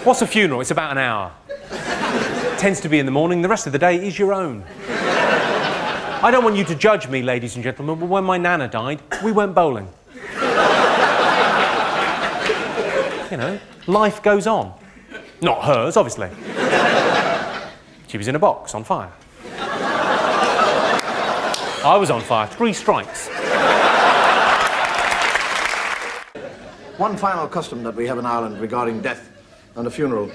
What's a funeral? It's about an hour. Tends to be in the morning. The rest of the day is your own. I don't want you to judge me, ladies and gentlemen, but when my nana died, we went bowling. You know, life goes on. Not hers, obviously. She was in a box, on fire. I was on fire, 3 strikes. One final custom that we have in Ireland regarding death and a funeral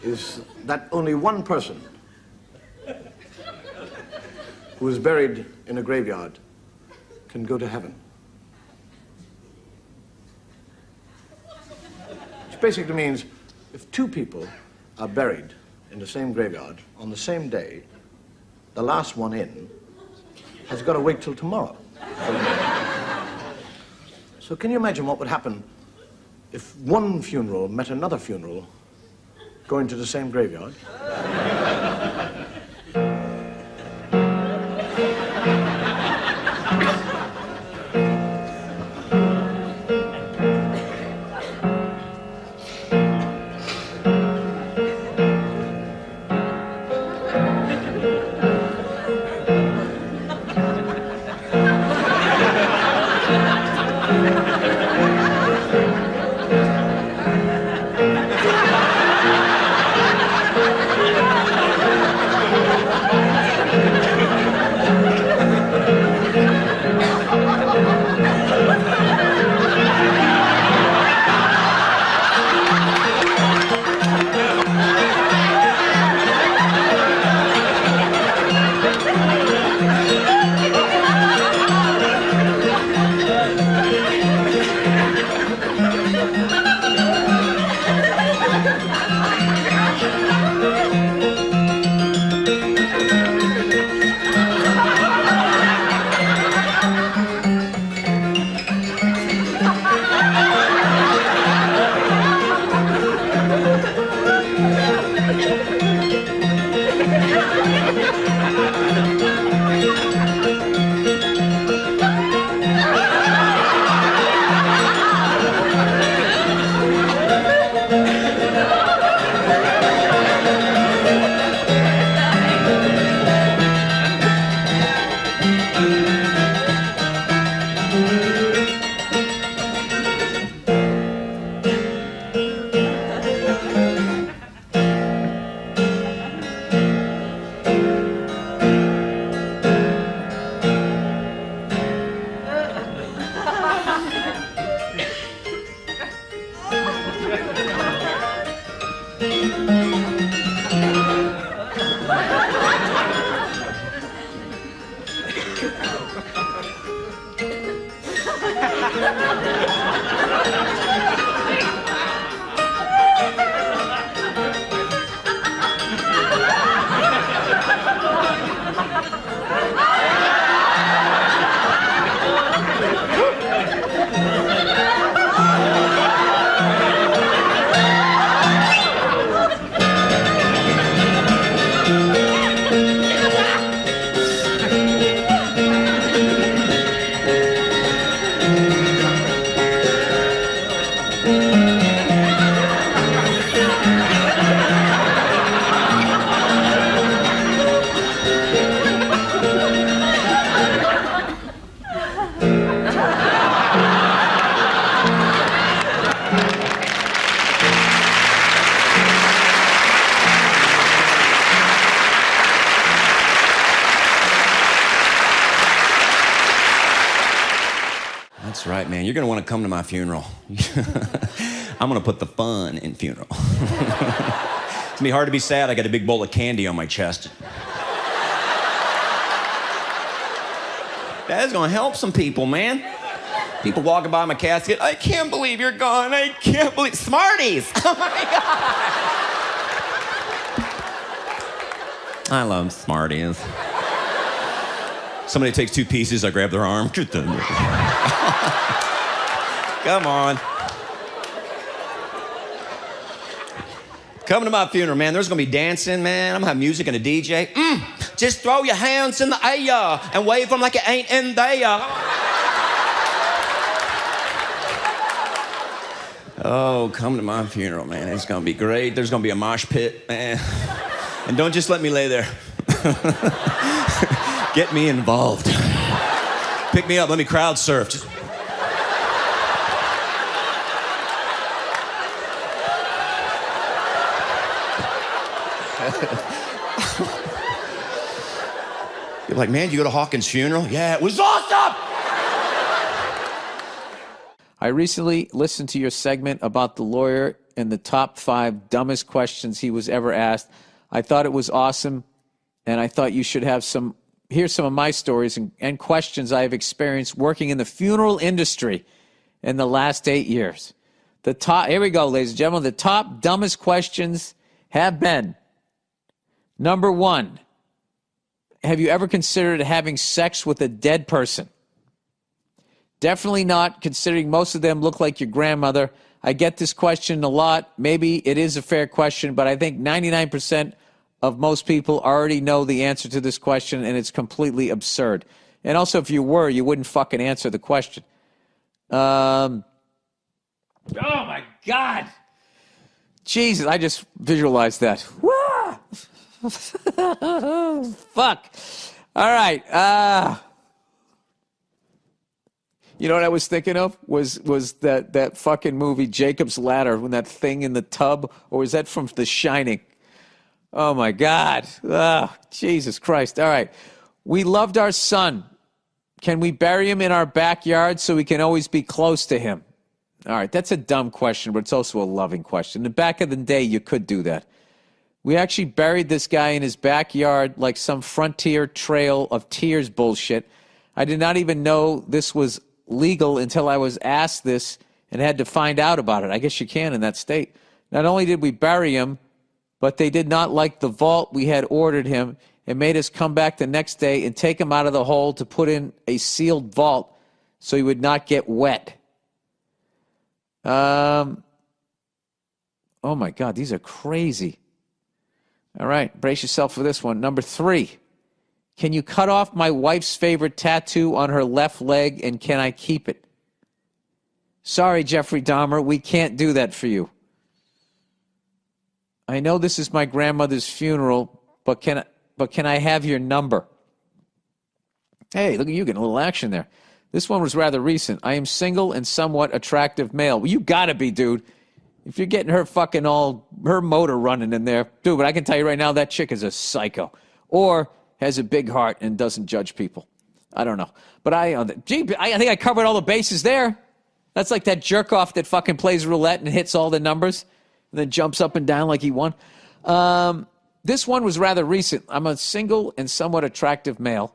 is that only one person who is buried in a graveyard can go to heaven. Which basically means if 2 people are buried in the same graveyard on the same day, the last one in has got to wait till tomorrow. So can you imagine what would happen if one funeral met another funeral going to the same graveyard? That's right, man. You're going to want to come to my funeral. I'm going to put the fun in funeral. It's going to be hard to be sad. I got a big bowl of candy on my chest. That is going to help some people, man. People walking by my casket, I can't believe you're gone. I can't believe... Smarties! Oh, my God. I love Smarties. Somebody takes 2 pieces, I grab their arm. Come on. Come to my funeral, man. There's gonna be dancing, man. I'm gonna have music and a DJ. Just throw your hands in the air and wave them like it ain't in there. Oh, come to my funeral, man. It's gonna be great. There's gonna be a mosh pit, man. And don't just let me lay there. Get me involved. Pick me up, let me crowd surf. Just... You're like, man, did you go to Hawkins' funeral? Yeah, it was awesome! I recently listened to your segment about the lawyer and the top 5 dumbest questions he was ever asked. I thought it was awesome, and I thought you should have here's some of my stories and questions I have experienced working in the funeral industry in the last 8 years. Here we go, ladies and gentlemen. The top dumbest questions have been, number 1, have you ever considered having sex with a dead person? Definitely not, considering most of them look like your grandmother. I get this question a lot. Maybe it is a fair question, but I think 99% of most people already know the answer to this question, and it's completely absurd. And also, if you were, you wouldn't fucking answer the question. Oh, my God. Jesus, I just visualized that. Fuck. All right. You know what I was thinking of? Was that fucking movie, Jacob's Ladder, when that thing in the tub? Or was that from The Shining? Oh, my God. Jesus Christ. All right. We loved our son. Can we bury him in our backyard so we can always be close to him? All right. That's a dumb question, but it's also a loving question. In the back of the day, you could do that. We actually buried this guy in his backyard like some Frontier Trail of Tears bullshit. I did not even know this was legal until I was asked this and had to find out about it. I guess you can in that state. Not only did we bury him, but they did not like the vault we had ordered him and made us come back the next day and take him out of the hole to put in a sealed vault so he would not get wet. Oh my God, these are crazy. All right, brace yourself for this one. Number 3. Can you cut off my wife's favorite tattoo on her left leg, and can I keep it? Sorry, Jeffrey Dahmer, we can't do that for you. I know this is my grandmother's funeral, but can I have your number? Hey, look at you getting a little action there. This one was rather recent. I am single and somewhat attractive male. Well, you gotta be, dude. If you're getting her fucking her motor running in there, dude, but I can tell you right now, that chick is a psycho. Or has a big heart and doesn't judge people. I don't know. But I think I covered all the bases there. That's like that jerk-off that fucking plays roulette and hits all the numbers and then jumps up and down like he won. This one was rather recent. I'm a single and somewhat attractive male,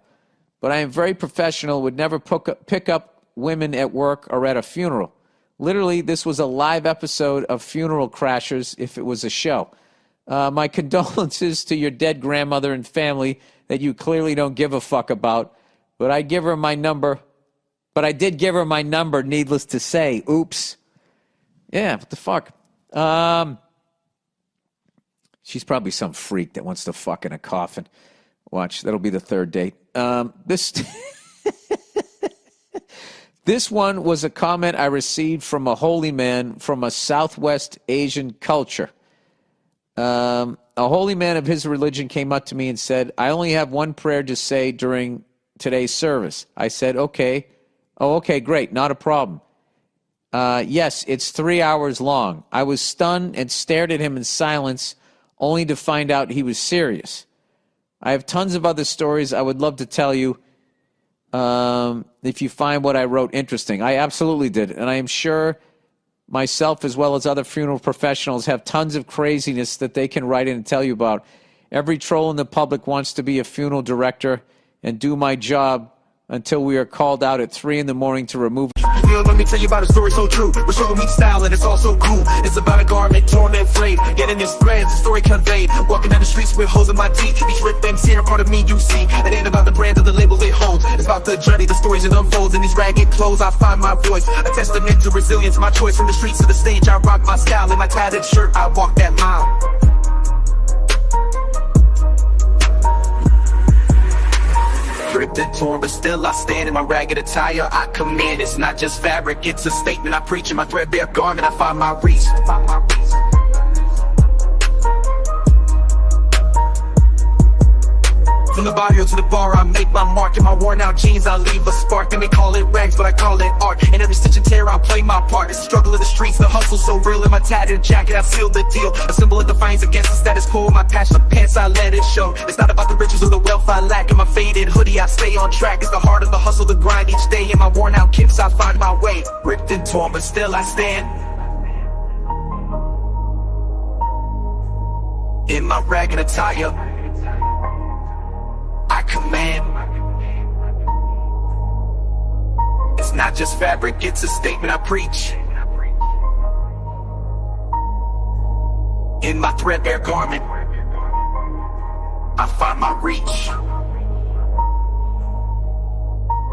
but I am very professional, would never pick up women at work or at a funeral. Literally, this was a live episode of Funeral Crashers if it was a show. My condolences to your dead grandmother and family that you clearly don't give a fuck about, but I give her my number. But I did give her my number, needless to say. Oops. Yeah, what the fuck? She's probably some freak that wants to fuck in a coffin. Watch, that'll be the 3rd date. This one was a comment I received from a holy man from a Southwest Asian culture. A holy man of his religion came up to me and said, I only have one prayer to say during today's service. I said, okay. Oh, okay, great, not a problem. Yes, it's 3 hours long. I was stunned and stared at him in silence, only to find out he was serious. I have tons of other stories I would love to tell you if you find what I wrote interesting. I absolutely did, and I am sure myself as well as other funeral professionals have tons of craziness that they can write in and tell you about. Every troll in the public wants to be a funeral director and do my job until we are called out at 3 a.m. to remove. Let me tell you about a story so true. We're showing me style and it's all so cool. It's about a garment torn and frayed, getting this threads, the story conveyed. Walking down the streets with holes in my teeth. Each rip and tear part of me you see. It ain't about the brand or the label they hold. It's about the journey, the stories it unfolds. In these ragged clothes I find my voice. A testament to resilience, my choice. From the streets to the stage I rock my style. In my tattered shirt I walk that mile. Ripped and torn, but still I stand in my ragged attire. I command, it's not just fabric, it's a statement I preach. In my threadbare garment, I find my reach. From the barrio to the bar, I make my mark. In my worn out jeans, I leave a spark. They may call it rags, but I call it art. In every stitch and tear, I play my part. It's the struggle of the streets, the hustle so real. In my tattered jacket, I seal the deal. A symbol of defiance against the status quo. My passion of pants, I let it show. It's not about the riches or the wealth I lack. In my faded hoodie, I stay on track. It's the heart of the hustle, the grind each day. In my worn out kicks, I find my way. Ripped and torn, but still I stand. In my ragged attire, I command. It's not just fabric, it's a statement I preach. In my threadbare garment, I find my reach.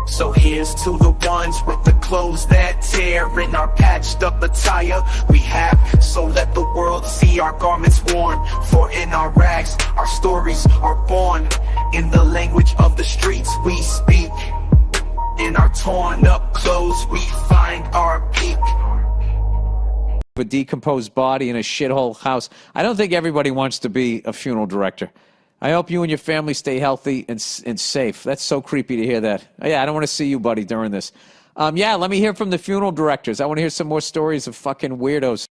So here's to the ones with the clothes that tear. In our patched up attire we have, so let the world see our garments worn. For in our rags, our stories are born. In the language of the streets we speak. In our torn up clothes we find our peak. A decomposed body in a shithole house. I don't think everybody wants to be a funeral director. I hope you and your family stay healthy and safe. That's so creepy to hear that. Yeah, I don't want to see you, buddy, during this. Yeah, let me hear from the funeral directors. I want to hear some more stories of fucking weirdos.